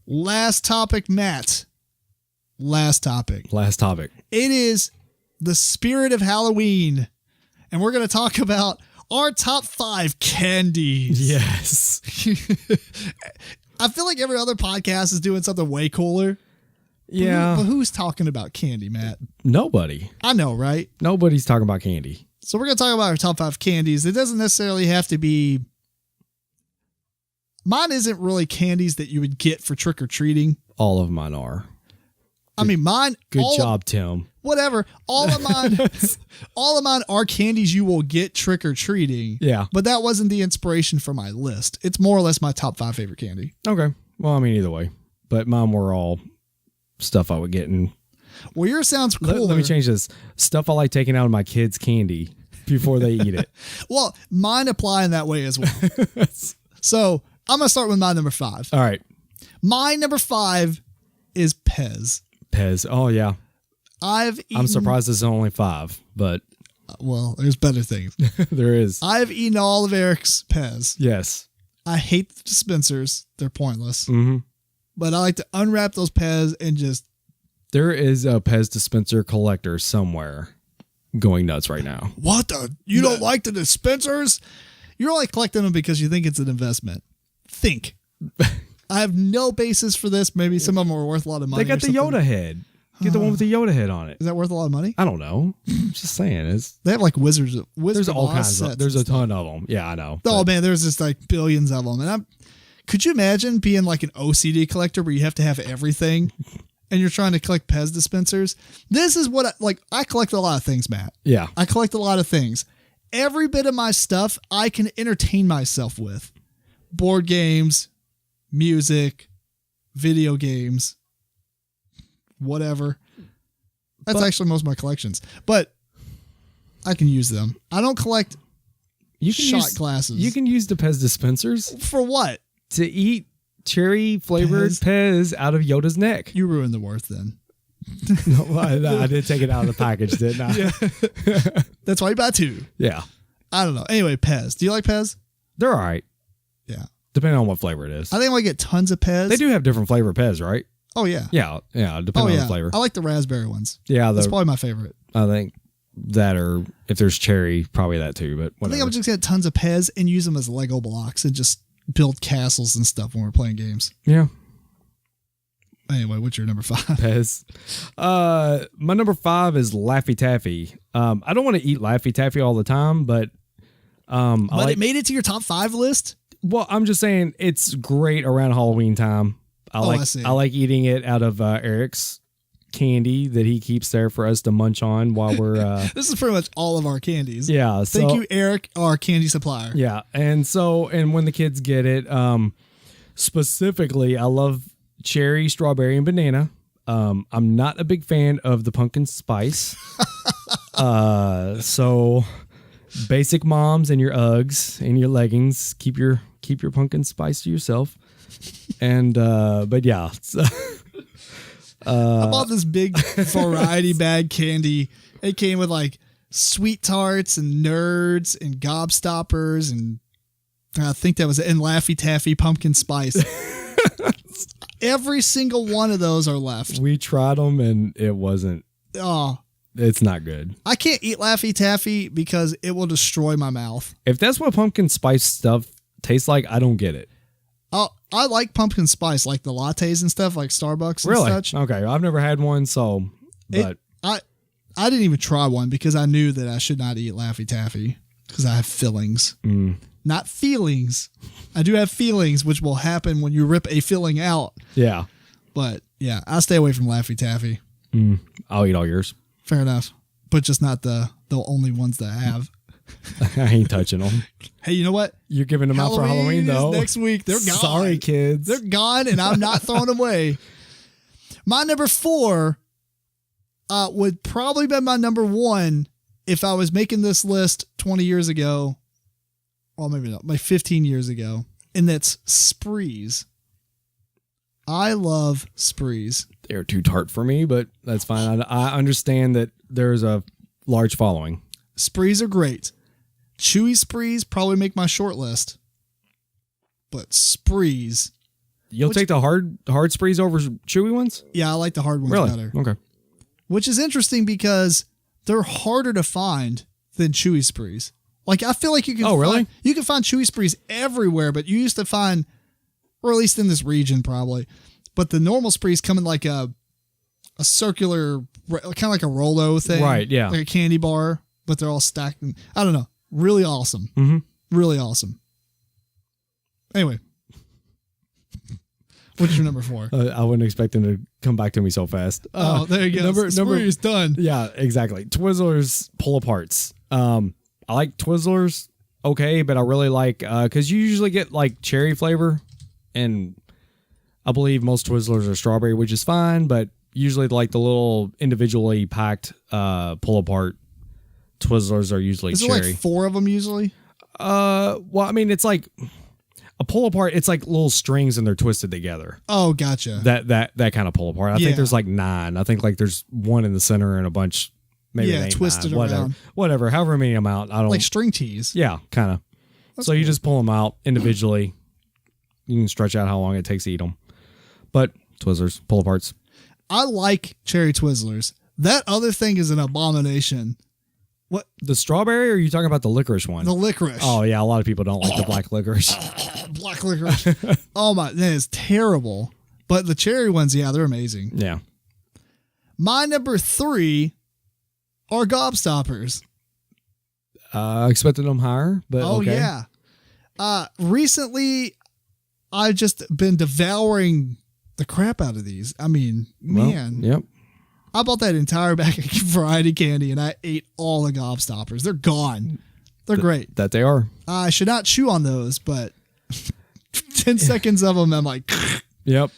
Last topic, Matt. Last topic. It is the spirit of Halloween. And we're going to talk about our top 5 candies. Yes. I feel like every other podcast is doing something way cooler. Yeah. But who's talking about candy, Matt? Nobody. I know, right? Nobody's talking about candy. So we're going to talk about our top 5 candies. It doesn't necessarily have to be... Mine isn't really candies that you would get for trick-or-treating. All of mine are. I mean, mine... Good job, Tim. Whatever. All of mine are candies you will get trick-or-treating. Yeah. But that wasn't the inspiration for my list. It's more or less my top 5 favorite candy. Okay. Well, I mean, either way. But mine were all stuff I would get. And well, yours sounds cooler. Let me change this. Stuff I like taking out of my kids' candy before they eat it. Well, mine apply in that way as well. So I'm going to start with my number 5. All right. My number 5 is Pez. Pez. Oh, yeah. I'm surprised it's only 5, but... Well, there's better things. There is. I've eaten all of Eric's Pez. Yes. I hate the dispensers. They're pointless. Mm-hmm. But I like to unwrap those Pez and just... There is a Pez dispenser collector somewhere going nuts right now. What the? You don't like the dispensers? You're only collecting them because you think it's an investment. Think. I have no basis for this. Maybe some of them are worth a lot of money. They got the Yoda head. Get the one with the Yoda head on it. Is that worth a lot of money? I don't know. I'm just saying. They have like Wizards there's all kinds sets. of. There's a ton of them. Yeah, I know. Oh man, there's just like billions of them. And could you imagine being like an OCD collector where you have to have everything, and you're trying to collect Pez dispensers? This is what I collect a lot of things, Matt. Yeah, I collect a lot of things. Every bit of my stuff I can entertain myself with: board games, music, video games, whatever. That's actually most of my collections, but I can use them. I don't collect shot glasses. You can use the Pez dispensers. For what? To eat cherry flavored Pez out of Yoda's neck. You ruined the worth then. No, I did take it out of the package, didn't I? Yeah. That's why you buy 2. Yeah. I don't know. Anyway, Pez. Do you like Pez? They're all right. Yeah. Depending on what flavor it is. I think I get tons of Pez. They do have different flavor Pez, right? Oh, yeah. Yeah, depending on the flavor. I like the raspberry ones. Yeah. That's probably my favorite. I think that, or if there's cherry, probably that too, but whatever. I think I would just get tons of Pez and use them as Lego blocks and just build castles and stuff when we're playing games. Yeah. Anyway, what's your number 5? Pez. My number 5 is Laffy Taffy. I don't want to eat Laffy Taffy all the time, but it made it to your top 5 list? Well, I'm just saying it's great around Halloween time. I like eating it out of Eric's candy that he keeps there for us to munch on while we're this is pretty much all of our candies. Yeah. Thank you, Eric, our candy supplier. Yeah. And when the kids get it, specifically, I love cherry, strawberry, and banana. I'm not a big fan of the pumpkin spice. So basic moms and your Uggs and your leggings, keep your pumpkin spice to yourself. And but yeah. I bought this big variety bag candy. It came with like Sweet Tarts and Nerds and Gobstoppers, and I think that was it, and Laffy Taffy pumpkin spice. Every single one of those are left. We tried them and it wasn't. Oh, it's not good. I can't eat Laffy Taffy because it will destroy my mouth. If that's what pumpkin spice stuff tastes like, I don't get it. Oh, I like pumpkin spice, like the lattes and stuff, like Starbucks and such. Okay, I've never had one, so but I didn't even try one because I knew that I should not eat Laffy Taffy because I have fillings, not feelings. I do have feelings, which will happen when you rip a filling out. Yeah, but yeah, I stay away from Laffy Taffy. I'll eat all yours. Fair enough, but just not the only ones that I have. I ain't touching them. Hey, you know what? You're giving them out for Halloween, though. Next week, they're gone. Sorry, kids. They're gone, and I'm not throwing them away. My number 4 would probably be my number 1 if I was making this list 20 years ago. Well, maybe not, like 15 years ago. And that's Sprees. I love Sprees. They're too tart for me, but that's fine. I understand that there's a large following. Sprees are great. Chewy Sprees probably make my short list. But Sprees, You'll take the hard sprees over chewy ones? Yeah, I like the hard ones better. Okay. Which is interesting because they're harder to find than chewy sprees. Like, I feel like you can you can find chewy sprees everywhere, but you used to find, or at least in this region probably, but the normal sprees come in like a circular, kind of like a Rolo thing. Right, yeah. Like a candy bar, but they're all stacked. And, I don't know. Really awesome. Mm-hmm. Really awesome. Anyway. What's your number 4? I wouldn't expect them to come back to me so fast. There you go. Number is done. Yeah, exactly. Twizzlers pull-aparts. I like Twizzlers, okay, but I really like, because you usually get like cherry flavor, and I believe most Twizzlers are strawberry, which is fine, but usually like the little individually packed pull-apart Twizzlers are usually cherry. Is there like 4 of them usually? Well, I mean, it's like a pull apart. It's like little strings and they're twisted together. Oh, gotcha. That kind of pull apart. I think there's like 9. I think like there's one in the center and a bunch. Maybe twisted 9, around. Whatever. However many amount. I don't like string tees. Yeah, kind of. So you just pull them out individually. You can stretch out how long it takes to eat them. But Twizzlers, pull aparts. I like cherry Twizzlers. That other thing is an abomination. What? The strawberry, or are you talking about the licorice one? The licorice. Oh, yeah. A lot of people don't like the black licorice. Black licorice. Oh, my. That is terrible. But the cherry ones, yeah, they're amazing. Yeah. My number 3 are gobstoppers. Expected them higher, but okay. Yeah. Recently, I've just been devouring the crap out of these. I mean, man. Yep. I bought that entire bag of variety candy and I ate all the gobstoppers. They're gone. They're great. That they are. I should not chew on those, but 10 seconds of them, I'm like, yep.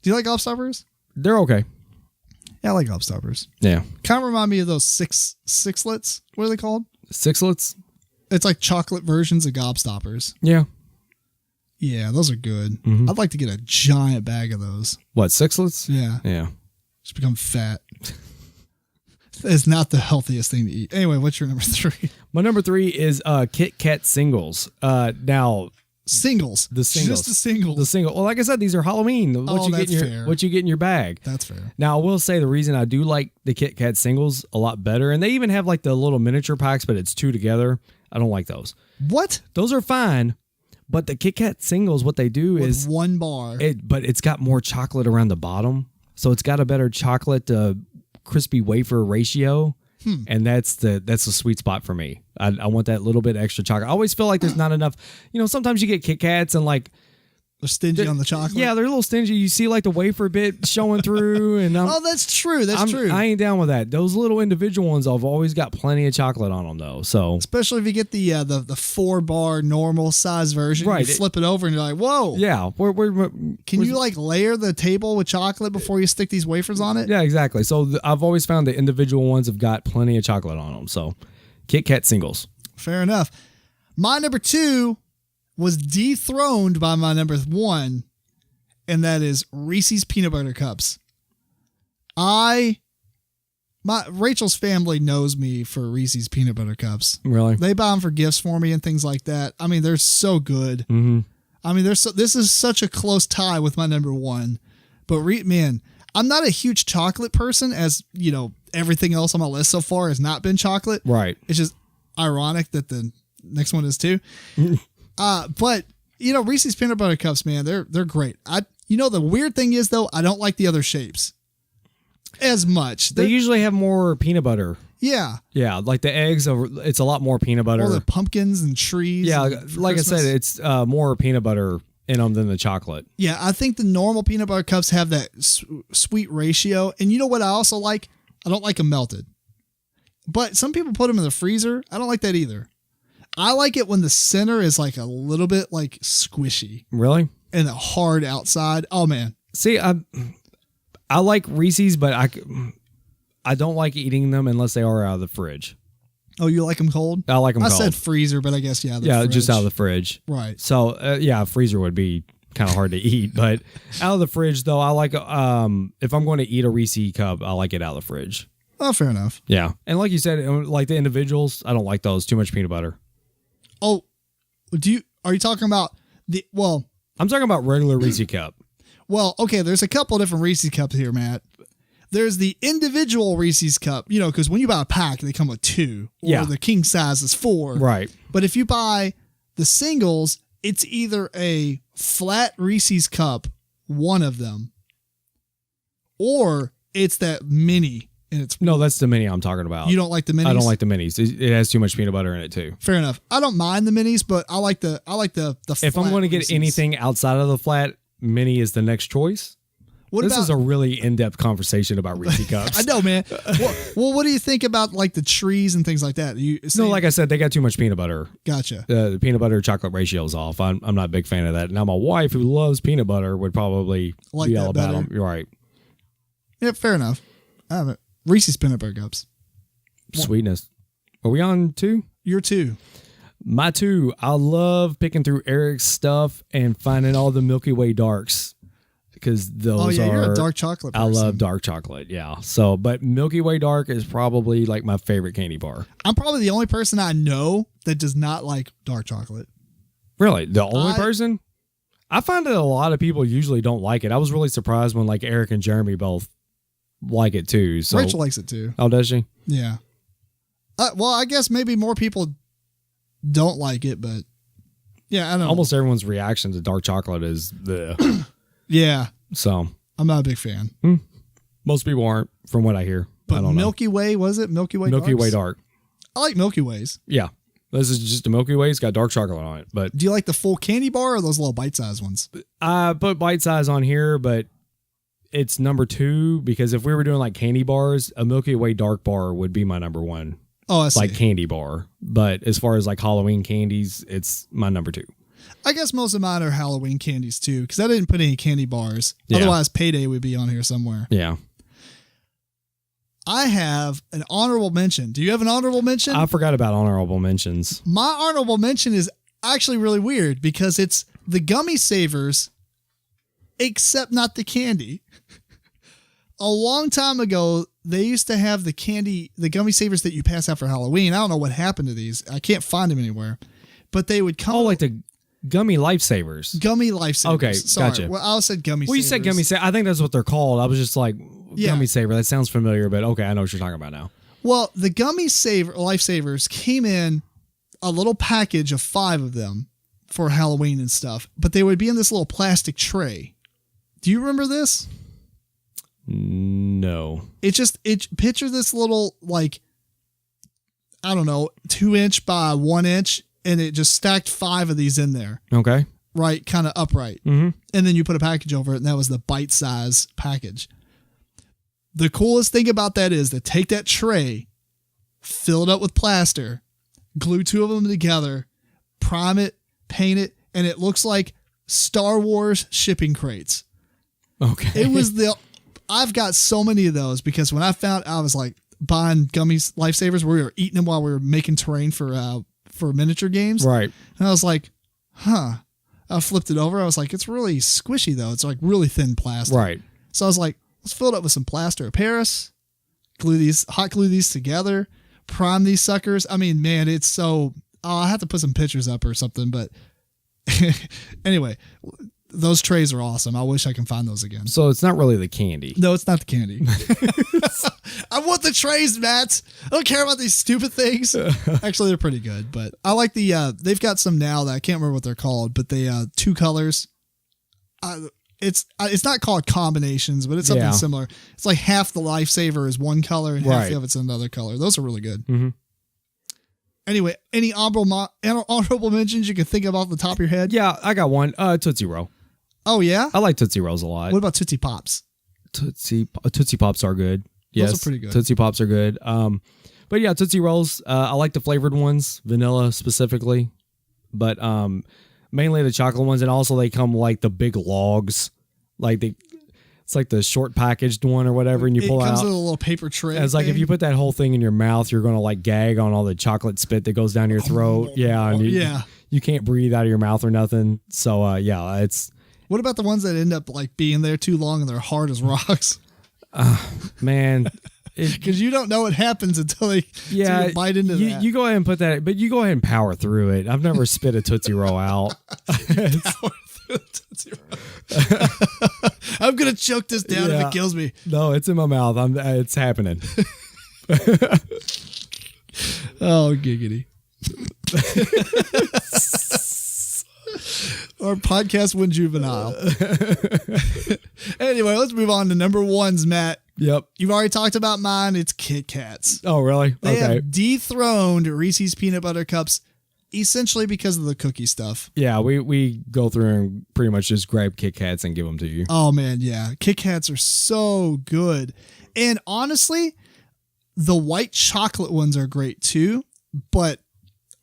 Do you like gobstoppers? They're okay. Yeah, I like gobstoppers. Yeah. Kind of remind me of those sixlets. What are they called? Sixlets? It's like chocolate versions of gobstoppers. Yeah. Yeah, those are good. Mm-hmm. I'd like to get a giant bag of those. What, sixlets? Yeah. Yeah. Just become fat. It's not the healthiest thing to eat. Anyway, what's your number 3? My number 3 is Kit Kat singles. Now, singles. The singles. Just the singles. The single. Well, like I said, these are Halloween. That's fair. What you get in your bag. That's fair. Now, I will say the reason I do like the Kit Kat singles a lot better, and they even have like the little miniature packs, but it's 2 together. I don't like those. What? Those are fine. But the Kit Kat singles, what they do is 1 bar. But it's got more chocolate around the bottom. So it's got a better chocolate to crispy wafer ratio. And that's the sweet spot for me. I want that little bit extra chocolate. I always feel like there's not enough. You know, sometimes you get Kit Kats and like they're stingy on the chocolate. Yeah, they're a little stingy. You see like the wafer bit showing through, and oh, that's true. That's true. I ain't down with that. Those little individual ones, I've always got plenty of chocolate on them though. So especially if you get the 4-bar normal size version, right? You flip it over and you're like, whoa. Yeah. Can you like layer the table with chocolate before you stick these wafers on it? Yeah, exactly. So I've always found the individual ones have got plenty of chocolate on them. So Kit Kat singles. Fair enough. My number 2 was dethroned by my number 1, and that is Reese's Peanut Butter Cups. Rachel's family knows me for Reese's Peanut Butter Cups. Really? They buy them for gifts for me and things like that. I mean, they're so good. Mm-hmm. I mean, this is such a close tie with my number 1. But man, I'm not a huge chocolate person, as you know, everything else on my list so far has not been chocolate. Right. It's just ironic that the next one is too. But you know, Reese's Peanut Butter Cups, man, they're great. The weird thing is though, I don't like the other shapes as much. They usually have more peanut butter. Yeah. Yeah, like the eggs, it's a lot more peanut butter. Or the pumpkins and trees. Yeah, like Christmas. I said, it's more peanut butter in them than the chocolate. Yeah, I think the normal peanut butter cups have that sweet ratio. And you know what I also like? I don't like them melted. But some people put them in the freezer. I don't like that either. I like it when the center is like a little bit like squishy. Really? And the hard outside. Oh, man. See, I like Reese's, but I don't like eating them unless they are out of the fridge. Oh, you like them cold? I like them cold. I said freezer, but I guess, yeah. Fridge. Just out of the fridge. Right. So, freezer would be kind of hard to eat, but out of the fridge, though, I like, if I'm going to eat a Reese's cup, I like it out of the fridge. Oh, fair enough. Yeah. And like you said, like the individuals, I don't like those. Too much peanut butter. Oh, are you talking about I'm talking about regular Reese's Cup. Well, okay, there's a couple different Reese's Cups here, Matt. There's the individual Reese's Cup, because when you buy a pack, they come with 2, or the king size is 4. Right. But if you buy the singles, it's either a flat Reese's Cup, one of them, or it's that mini. And it's No, that's the mini I'm talking about. You don't like the minis? I don't like the minis. It has too much peanut butter in it too. Fair enough. I don't mind the minis, but I like the If I'm going to get Reese's. anything outside of the flat, mini is the next choice. This is a really in-depth conversation about Reese's Cups. I know, man. Well, what do you think about like the trees and things like that? No, like I said, they got too much peanut butter. Gotcha. The peanut butter chocolate ratio is off. I'm not a big fan of that. Now, my wife, who loves peanut butter, would probably like be that all about better. them. You're right. Yeah, fair enough. I haven't. Reese's peanut butter cups. Sweetness. Are we on 2? You're 2. My 2. I love picking through Eric's stuff and finding all the Milky Way darks. Because those are. You're a dark chocolate person. I love dark chocolate, yeah. So, but Milky Way Dark is probably like my favorite candy bar. I'm probably the only person I know that does not like dark chocolate. Really? The only person? I find that a lot of people usually don't like it. I was really surprised when like Eric and Jeremy both like it too. So Rachel likes it too. Oh, does she? Yeah. Well, I guess maybe more people don't like it, but yeah, I don't know. Almost everyone's reaction to dark chocolate is the. Yeah. So I'm not a big fan. Most people aren't, from what I hear. But I don't Milky Way, was it? Milky Way Milky Darks? Way Dark. I like Milky Ways. Yeah. This is just a Milky Way. It's got dark chocolate on it. But Do you like the full candy bar or those little bite-sized ones? I put bite size on here, but it's number 2 because if we were doing like candy bars, a Milky Way Dark bar would be my number 1. Oh, I see. Like candy bar. But as far as like Halloween candies, it's my number 2. I guess most of mine are Halloween candies too, because I didn't put any candy bars. Yeah. Otherwise, Payday would be on here somewhere. Yeah. I have an honorable mention. Do you have an honorable mention? I forgot about honorable mentions. My honorable mention is actually really weird because it's the gummy savers, except not the candy. A long time ago, they used to have the gummy savers that you pass out for Halloween. I don't know what happened to these. I can't find them anywhere. But they would come. Oh, like the gummy lifesavers. Gummy lifesavers. Okay, Sorry. gotcha. Well, I said gummy savers. Well, you said gummy saver. I think that's what they're called. I was just like, Yeah. gummy saver. That sounds familiar, but okay, I know what you're talking about now. Well, the gummy lifesavers came in a little package of 5 of them for Halloween and stuff, but they would be in this little plastic tray. Do you remember this? No. Picture this little, like, I don't know, 2-inch by 1-inch, and it just stacked 5 of these in there. Okay. Right, kind of upright. Mm-hmm. And then you put a package over it, and that was the bite size package. The coolest thing about that is to take that tray, fill it up with plaster, glue 2 of them together, prime it, paint it, and it looks like Star Wars shipping crates. Okay. I've got so many of those because when I was like buying gummies lifesavers, we were eating them while we were making terrain for miniature games. Right. And I was like, I flipped it over. I was like, it's really squishy though. It's like really thin plastic. Right. So I was like, let's fill it up with some plaster of Paris, hot glue these together, prime these suckers. I mean, man, it's so, I'll have to put some pictures up or something, but anyway, those trays are awesome. I wish I can find those again. So it's not really the candy. No, it's not the candy. I want the trays, Matt. I don't care about these stupid things. Actually, they're pretty good, but I like they've got some now that I can't remember what they're called, but they 2 colors. It's not called combinations, but it's something similar. It's like half the lifesaver is one color and half of it's another color. Those are really good. Mm-hmm. Anyway, any honorable mentions you can think of off the top of your head? Yeah, I got one. Tootsie Roll. Oh, yeah? I like Tootsie Rolls a lot. What about Tootsie Pops? Tootsie Pops are good. Yes, those are pretty good. Tootsie Pops are good. But yeah, Tootsie Rolls. I like the flavored ones, vanilla specifically, but mainly the chocolate ones, and also they come like the big logs, it's like the short packaged one or whatever, and you pull out. It comes in a little paper tray. It's like if you put that whole thing in your mouth, you're gonna like gag on all the chocolate spit that goes down your throat. You can't breathe out of your mouth or nothing. So it's. What about the ones that end up like being there too long and they're hard as rocks? Man, because you don't know what happens until you bite into that. You go ahead and put that, but you go ahead and power through it. I've never spit a Tootsie Roll out. I'm gonna choke this down if Yeah. it kills me. No, it's in my mouth. It's happening. Oh, giggity. Our podcast went juvenile. Anyway, let's move on to number ones, Matt. Yep. You've already talked about mine. It's Kit Kats. Oh, really? They Okay. have dethroned Reese's Peanut Butter Cups essentially because of the cookie stuff. Yeah, we go through and pretty much just grab Kit Kats and give them to you. Oh, man, yeah. Kit Kats are so good. And honestly, the white chocolate ones are great too, but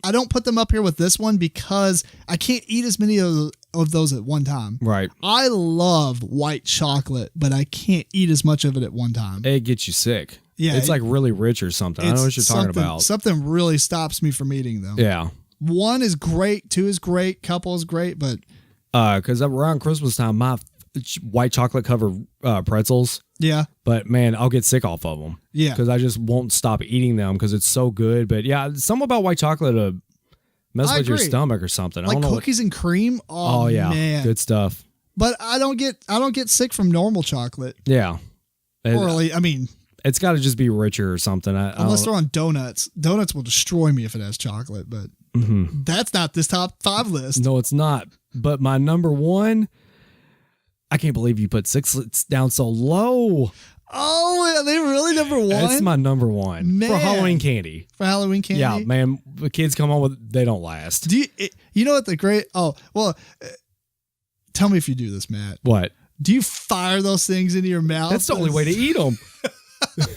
I don't put them up here with this one because I can't eat as many of those at one time. Right. I love white chocolate, but I can't eat as much of it at one time. It gets you sick. Yeah, It's like really rich or something. I know what you're talking about. Something really stops me from eating them. Yeah. One is great, two is great, couple is great, but Because around Christmas time, my white chocolate covered pretzels, yeah, but man, I'll get sick off of them. yeah. Because I just won't stop eating them because it's so good. But yeah, something about white chocolate mess I with your agree. stomach or something. I Like don't know. cookies and cream. Oh yeah, man. good stuff. But I don't get sick from normal chocolate. Yeah. I mean, It's got to just be richer or something. unless they're on donuts. Donuts will destroy me if it has chocolate, but that's not this top 5 list. No, it's not. But my number one, I can't believe you put Sixlets down so low. Oh, are they really number one? That's my number one Man. for Halloween candy. For Halloween candy? Yeah, man, the kids come on with, they don't last. Do you know what the great, tell me if you do this, Matt. What? Do you fire those things into your mouth? That's the only way to eat them.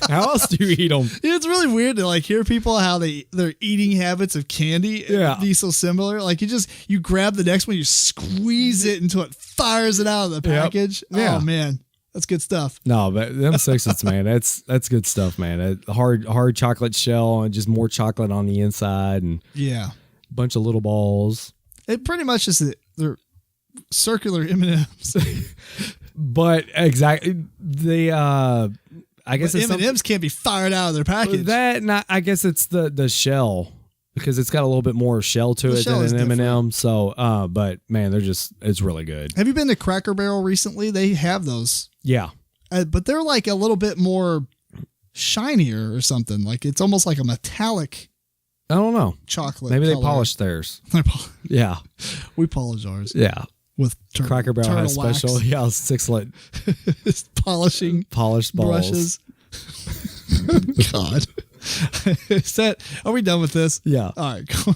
How else do you eat them? It's really weird to like hear people how their eating habits of candy be so similar. Like you grab the next one, you squeeze it until it fires it out of the package. Yeah. Oh man, that's good stuff. No, but them Sixlets, man, that's good stuff, man. Hard chocolate shell and just more chocolate on the inside and Yeah, a bunch of little balls. it pretty much is they're circular M&Ms. But exactly I guess But it's M&Ms can't be fired out of their package. I guess it's the shell because it's got a little bit more shell to The it shell than is an M&M. different. So, but man, it's really good. Have you been to Cracker Barrel recently? They have those, Yeah. but they're like a little bit more shinier or something. Like it's almost like a metallic I don't know. chocolate. Maybe they color. polished theirs. Yeah. We polish ours Yeah. with Cracker Barrel has turtle wax. special, Sixlet polishing polished balls. brushes. God. Are we done with this? Yeah. All right. Cool.